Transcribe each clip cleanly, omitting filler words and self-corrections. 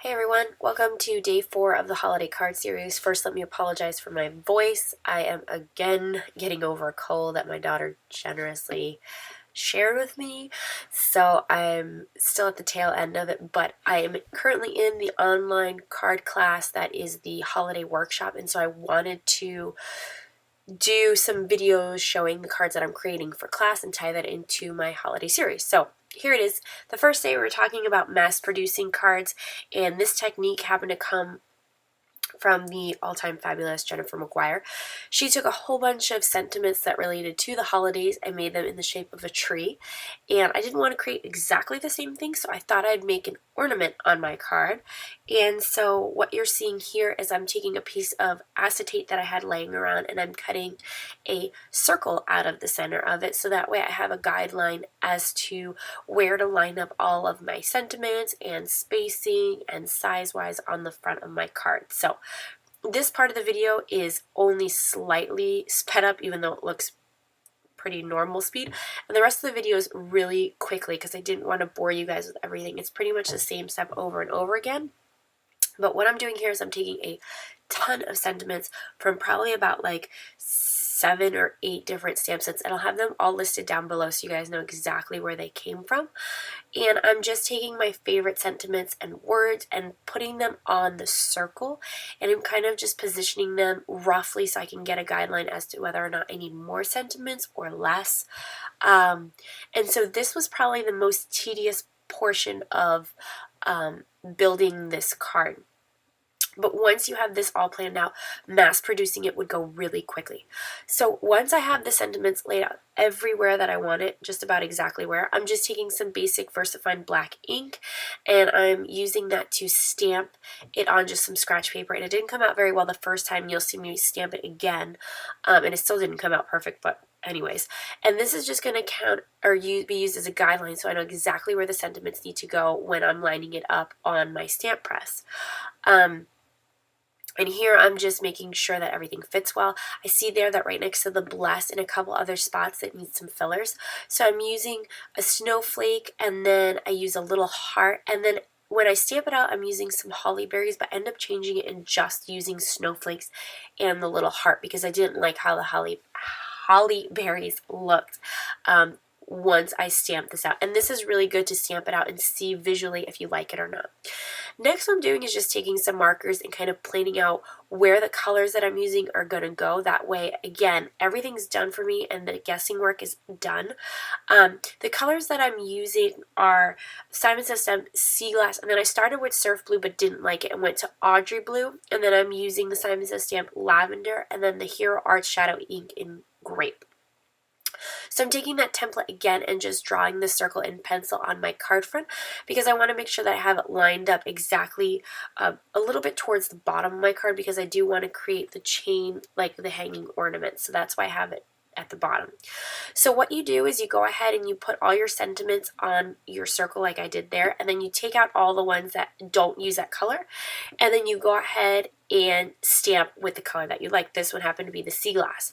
Hey everyone, welcome to day 4 of the holiday card series. First, let me apologize for my voice. I am again getting over a cold that my daughter generously shared with me, so I'm still at the tail end of it, but I am currently in the online card class that is the holiday workshop, and so I wanted to do some videos showing the cards that I'm creating for class and tie that into my holiday series. So here it is. The first day we were talking about mass producing cards, and this technique happened to come from the all-time fabulous Jennifer McGuire. She took a whole bunch of sentiments that related to the holidays and made them in the shape of a tree. And I didn't want to create exactly the same thing, so I thought I'd make an ornament on my card. And so what you're seeing here is I'm taking a piece of acetate that I had laying around and I'm cutting a circle out of the center of it, so that way I have a guideline as to where to line up all of my sentiments and spacing and size-wise on the front of my card. So this part of the video is only slightly sped up, even though it looks pretty normal speed, and the rest of the video is really quickly because I didn't want to bore you guys with everything. It's pretty much the same step over and over again. But what I'm doing here is I'm taking a ton of sentiments from probably about like 7 or 8 different stamp sets, and I'll have them all listed down below so you guys know exactly where they came from. And I'm just taking my favorite sentiments and words and putting them on the circle, and I'm kind of just positioning them roughly so I can get a guideline as to whether or not I need more sentiments or less. And so this was probably the most tedious portion of building this card. But once you have this all planned out, mass producing it would go really quickly. So once I have the sentiments laid out everywhere that I want it, just about exactly where, I'm just taking some basic VersaFine black ink and I'm using that to stamp it on just some scratch paper. And it didn't come out very well the first time. You'll see me stamp it again, and it still didn't come out perfect, but anyways. And this is just going to count or be used as a guideline so I know exactly where the sentiments need to go when I'm lining it up on my stamp press. And here I'm just making sure that everything fits well. I see there that right next to the bless and a couple other spots that need some fillers. So I'm using a snowflake and then I use a little heart. And then when I stamp it out, I'm using some holly berries, but end up changing it and just using snowflakes and the little heart because I didn't like how the holly berries looked. Once I stamp this out. And this is really good to stamp it out and see visually if you like it or not. Next, what I'm doing is just taking some markers and kind of planning out where the colors that I'm using are going to go. That way, again, everything's done for me and the guessing work is done. The colors that I'm using are Simon Says Stamp Sea Glass, and then I started with Surf Blue but didn't like it and went to Audrey Blue, and then I'm using the Simon Says Stamp Lavender, and then the Hero Art Shadow Ink in Grape. So I'm taking that template again and just drawing the circle in pencil on my card front because I want to make sure that I have it lined up exactly a little bit towards the bottom of my card because I do want to create the chain, like the hanging ornament. So that's why I have it at the bottom. So what you do is you go ahead and you put all your sentiments on your circle like I did there, and then you take out all the ones that don't use that color, and then you go ahead and stamp with the color that you like. This one happened to be the sea glass.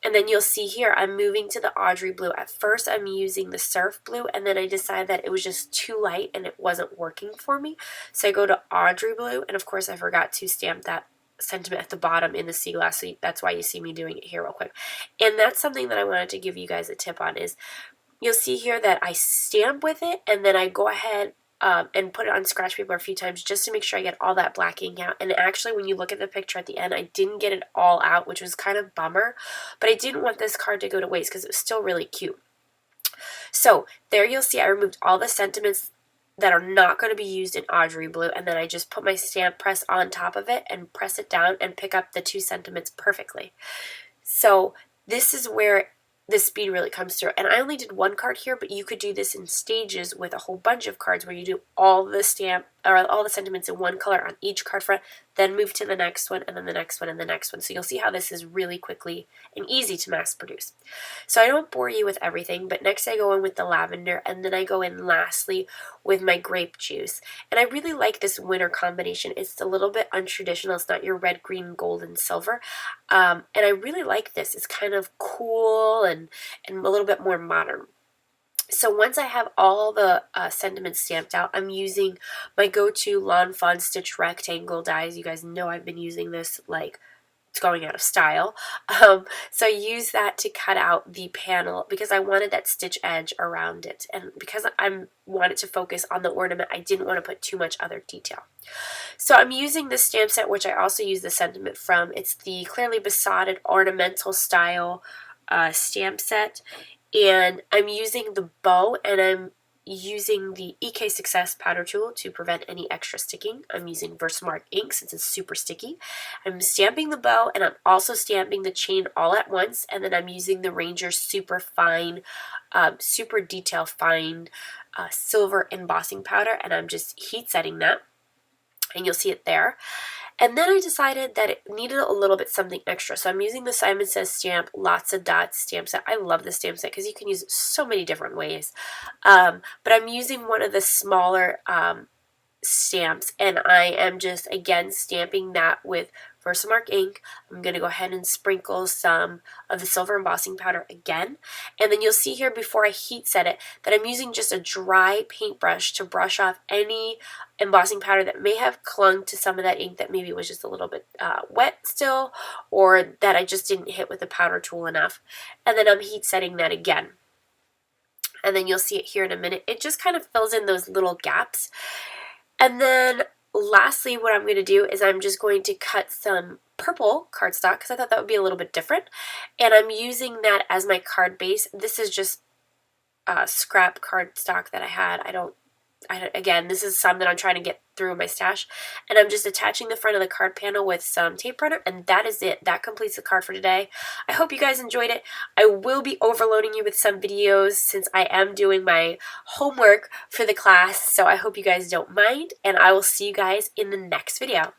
And then you'll see here, I'm moving to the Audrey Blue. At first, I'm using the Surf Blue, and then I decided that it was just too light and it wasn't working for me. So I go to Audrey Blue, and of course, I forgot to stamp that sentiment at the bottom in the sea glass, so that's why you see me doing it here real quick. And that's something that I wanted to give you guys a tip on is you'll see here that I stamp with it, and then I go ahead and put it on scratch paper a few times just to make sure I get all that black ink out. And actually, when you look at the picture at the end, I didn't get it all out, which was kind of bummer, but I didn't want this card to go to waste because it was still really cute. So there you'll see I removed all the sentiments that are not going to be used in Audrey Blue, and then I just put my stamp press on top of it and press it down and pick up the 2 sentiments perfectly. So this is where the speed really comes through. And I only did 1 card here, but you could do this in stages with a whole bunch of cards where you do all the sentiments in 1 color on each card front, then move to the next one, and then the next one, and the next one. So you'll see how this is really quickly and easy to mass produce. So I don't bore you with everything, but next I go in with the lavender, and then I go in lastly with my grape juice. And I really like this winter combination. It's a little bit untraditional. It's not your red, green, gold, and silver. And I really like this. It's kind of cool and a little bit more modern. So once I have all the sentiments stamped out, I'm using my go-to Lawn Fawn Stitch rectangle dies. You guys know I've been using this like it's going out of style. So I use that to cut out the panel because I wanted that stitch edge around it. And because I wanted to focus on the ornament, I didn't want to put too much other detail. So I'm using this stamp set, which I also use the sentiment from. It's the Clearly Besotted Ornamental Style stamp set. And I'm using the bow, and I'm using the EK Success powder tool to prevent any extra sticking. I'm using Versamark ink since it's super sticky. I'm stamping the bow, and I'm also stamping the chain all at once, and then I'm using the Ranger Super Fine, super detail fine silver embossing powder, and I'm just heat setting that, and you'll see it there. And then I decided that it needed a little bit something extra. So I'm using the Simon Says stamp, Lots of Dots stamp set. I love this stamp set because you can use it so many different ways. But I'm using one of the smaller stamps, and I am just, again, stamping that with Versamark ink. I'm going to go ahead and sprinkle some of the silver embossing powder again. And then you'll see here before I heat set it that I'm using just a dry paintbrush to brush off any embossing powder that may have clung to some of that ink that maybe was just a little bit wet still, or that I just didn't hit with the powder tool enough. And then I'm heat setting that again. And then you'll see it here in a minute. It just kind of fills in those little gaps. And then lastly, what I'm going to do is I'm just going to cut some purple cardstock because I thought that would be a little bit different. And I'm using that as my card base. This is just scrap cardstock that I had. Again, this is some that I'm trying to get through my stash. And I'm just attaching the front of the card panel with some tape runner, and that is it. That completes the card for today. I hope you guys enjoyed it. I will be overloading you with some videos since I am doing my homework for the class, so I hope you guys don't mind, and I will see you guys in the next video.